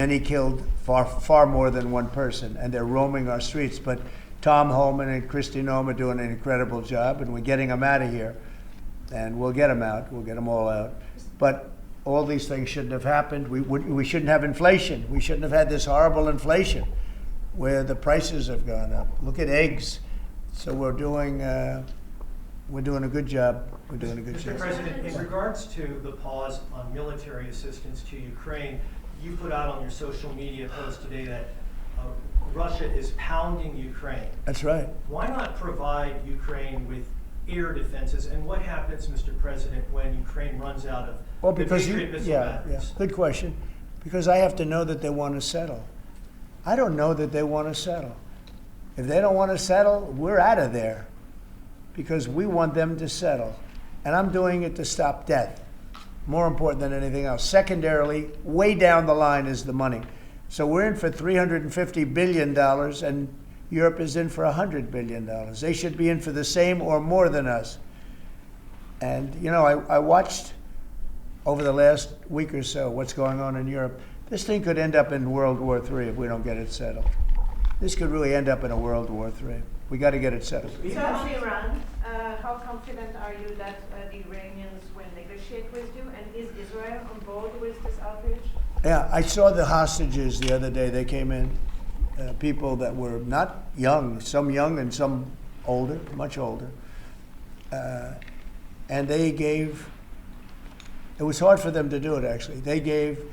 And he killed far more than one person, and they're roaming our streets. But Tom Holman and Kristi Noem are doing an incredible job, and we're getting them out of here. And we'll get them out. We'll get them all out. But all these things shouldn't have happened. We shouldn't have inflation. We shouldn't have had this horrible inflation where the prices have gone up. Look at eggs. So we're doing a good job. We're doing a good job. Mr. President, in regards to the pause on military assistance to Ukraine, you put out on your social media post today that Russia is pounding Ukraine. That's right. Why not provide Ukraine with air defenses? And what happens, Mr. President, when Ukraine runs out of the Patriot missile batteries? Good question. Because I have to know that they want to settle. I don't know that they want to settle. If they don't want to settle, we're out of there because we want them to settle. And I'm doing it to stop death. More important than anything else. Secondarily, way down the line is the money. So we're in for $350 billion, and Europe is in for $100 billion. They should be in for the same or more than us. And, you know, I watched over the last week or so what's going on in Europe. This thing could end up in World War III if we don't get it settled. This could really end up in a World War III. We got to get it settled. So on Iran, how confident are you that the Iranians will negotiate with you? And is Israel on board with this outrage? Yeah, I saw the hostages the other day. They came in, people that were not young, some young and some older, much older. And they gave, it was hard for them to do it actually. They gave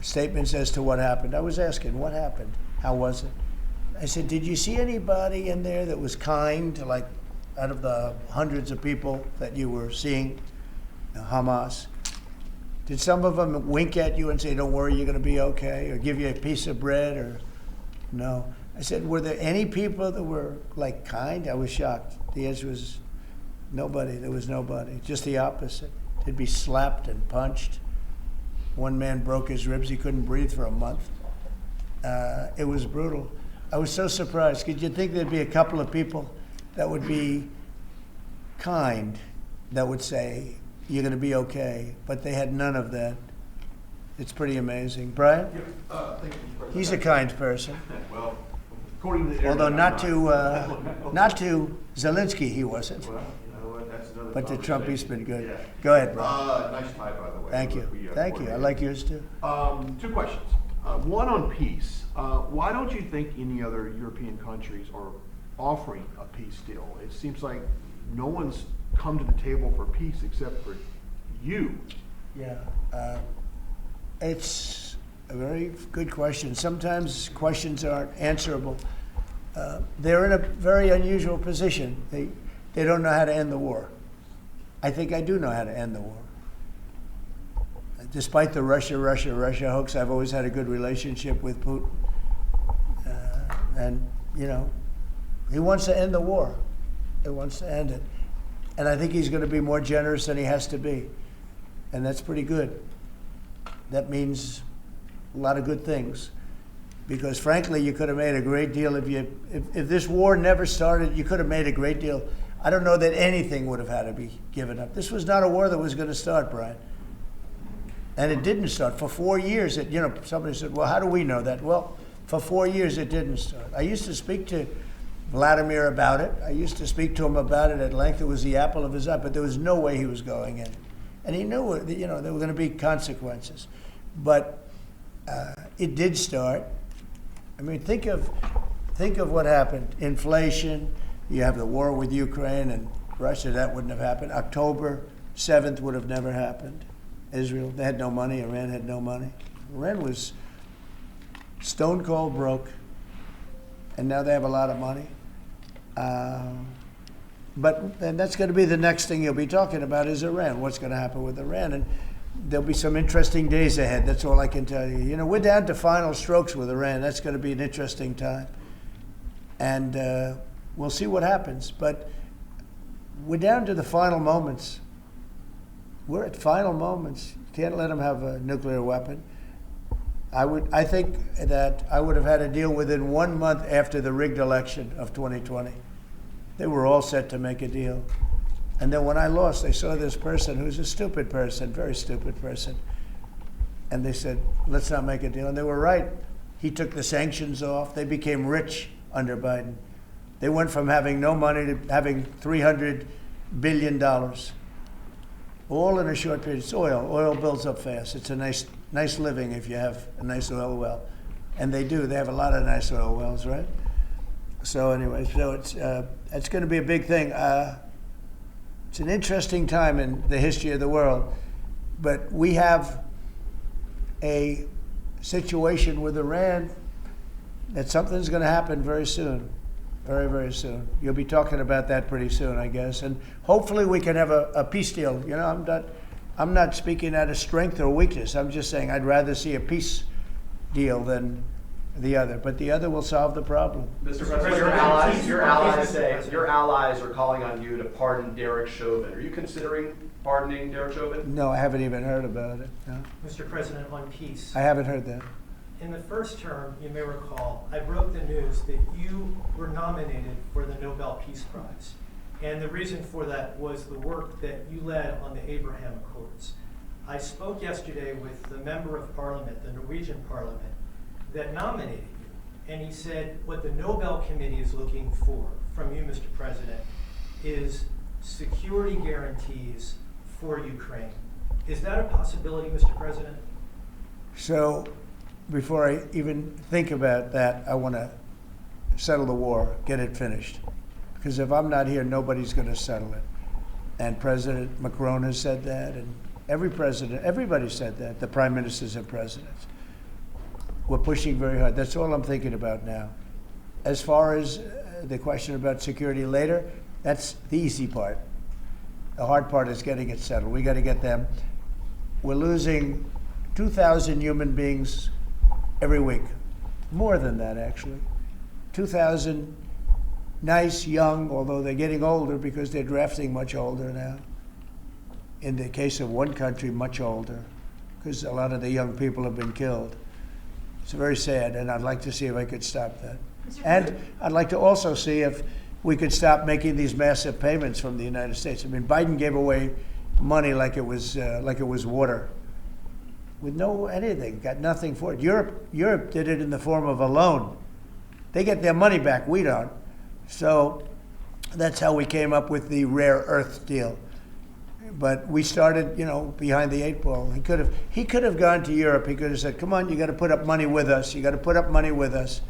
statements as to what happened. I was asking, what happened? How was it? I said, did you see anybody in there that was kind, like out of the hundreds of people that you were seeing, Hamas? Did some of them wink at you and say, don't worry, you're going to be okay, or give you a piece of bread, or no? I said, were there any people that were like kind? I was shocked. The answer was nobody. There was nobody. Just the opposite. They'd be slapped and punched. One man broke his ribs. He couldn't breathe for a month. It was brutal. I was so surprised. Could you think there'd be a couple of people that would be kind, that would say, you're going to be okay, but they had none of that. It's pretty amazing. Brian? Thank you, President. He's a kind person. Well, according to the Although not to Zelensky, he wasn't. Well, you know what, that's another But to Trump, he's conversation. been good. Yeah. Go ahead, Brian. Nice tie, by the way. Thank you. Thank you. I like yours too. Two questions. One on peace. Why don't you think any other European countries are offering a peace deal? It seems like no one's come to the table for peace except for you. Yeah. It's a very good question. Sometimes questions aren't answerable. They're in a very unusual position. They don't know how to end the war. I think I do know how to end the war. Despite the Russia hoax, I've always had a good relationship with Putin. And, you know, he wants to end the war. He wants to end it. And I think he's going to be more generous than he has to be. And that's pretty good. That means a lot of good things. Because frankly, you could have made a great deal if this war never started, you could have made a great deal. I don't know that anything would have had to be given up. This was not a war that was going to start, Brian. And it didn't start. For 4 years, somebody said, well, how do we know that? Well, for 4 years, it didn't start. I used to speak to Vladimir about it. I used to speak to him about it at length. It was the apple of his eye, but there was no way he was going in. And he knew, there were going to be consequences. But it did start. I mean, think of what happened. Inflation, you have the war with Ukraine and Russia, that wouldn't have happened. October 7th would have never happened. Israel, they had no money. Iran had no money. Iran was stone cold broke, and now they have a lot of money. And that's going to be the next thing you'll be talking about is Iran. What's going to happen with Iran? And there'll be some interesting days ahead. That's all I can tell you. You know, we're down to final strokes with Iran. That's going to be an interesting time. And we'll see what happens. But we're down to the final moments. We're at final moments. You can't let them have a nuclear weapon. I think that I would have had a deal within 1 month after the rigged election of 2020. They were all set to make a deal. And then when I lost, they saw this person who's a stupid person, very stupid person. And they said, let's not make a deal. And they were right. He took the sanctions off. They became rich under Biden. They went from having no money to having $300 billion. All in a short period. It's oil. Oil builds up fast. It's a nice living if you have a nice oil well. And they do. They have a lot of nice oil wells, right? So anyway, it's going to be a big thing. It's an interesting time in the history of the world. But we have a situation with Iran that something's going to happen very soon. Very, very soon. You'll be talking about that pretty soon, I guess. And hopefully we can have a peace deal. You know, I'm not speaking out of strength or weakness. I'm just saying I'd rather see a peace deal than the other. But the other will solve the problem. Mr. President, your allies are calling on you to pardon Derek Chauvin. Are you considering pardoning Derek Chauvin? No, I haven't even heard about it. No. Mr. President, on peace. I haven't heard that. In the first term, you may recall, I broke the news that you were nominated for the Nobel Peace Prize. And the reason for that was the work that you led on the Abraham Accords. I spoke yesterday with the member of parliament, the Norwegian parliament, that nominated you. And he said what the Nobel Committee is looking for from you, Mr. President, is security guarantees for Ukraine. Is that a possibility, Mr. President? So before I even think about that, I want to settle the war, get it finished. Because if I'm not here, nobody's going to settle it. And President Macron has said that, and everybody said that, the prime ministers and presidents. We're pushing very hard. That's all I'm thinking about now. As far as the question about security later, that's the easy part. The hard part is getting it settled. We got to get them. We're losing 2,000 human beings every week. More than that, actually. 2,000 nice, young, although they're getting older because they're drafting much older now. In the case of one country, much older, because a lot of the young people have been killed. It's very sad, and I'd like to see if I could stop that. And I'd like to also see if we could stop making these massive payments from the United States. I mean, Biden gave away money like it was water, with no anything, got nothing for it. Europe did it in the form of a loan. They get their money back, we don't. So that's how we came up with the rare earth deal. But we started, behind the 8 ball. He could have gone to Europe. He could have said, "Come on, you got to put up money with us. You got to put up money with us."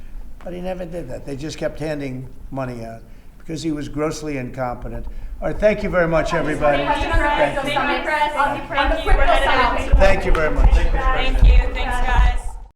But he never did that. They just kept handing money out because he was grossly incompetent. All right, thank you very much, everybody. Thank you very much. Thank you very much. Thank you.